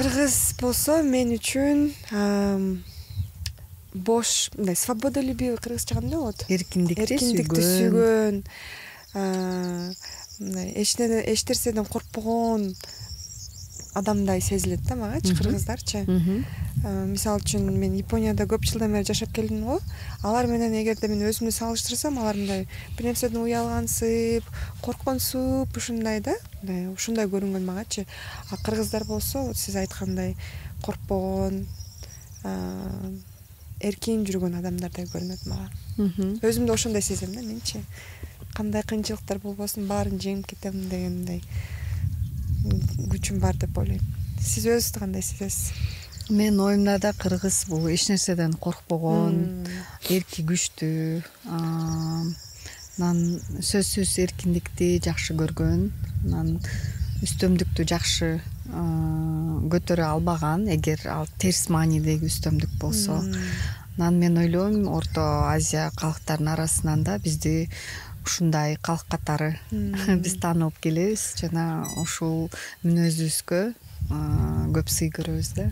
Кыргыз болсо мен үчүн бош, мындай свободолюбивый кыргызча кандай болот? Эркиндикти сүйгөн, мындай эч нерседен коркпогон адамдай сезилет да магачы, кыргыздарчы. Мисалы үчүн мен Японияда көп жылдан бери жашап келдим го. Алар менен эгерде мен өзүмдү салыштырсам, алар мындай бир нерседен уялгансып, коркконсуп, ушундай да, ушундай көрүнгөн магачы. А кыргыздар болсо, сиз айткандай, коркпогон, эркин жүргөн адамдардай көрүнөт мага. Өзүмдү ошондой сезем да менчи. Кандай кыйынчылыктар болбосун, баарын жеңип кетем деген мындай күчүм бар деп ойлойм. Сиз өзүңүздү кандай сезесиз? Мен оюмда да кыргыз бул эч нерседен коркпогон, эрки күчтүү, анан сөзсүз эркиндикти жакшы көргөн, анан үстөмдүктү жакшы көтөрө албаган, эгер ал терс маанидеги үстөмдүк болсо. Анан мен ойлойм, Орто Азия калктарынын арасынан да бизди ушундай калк катары биз таанып келебиз жана ушул мүнөзүбүзгө көп сый көрөбүз да.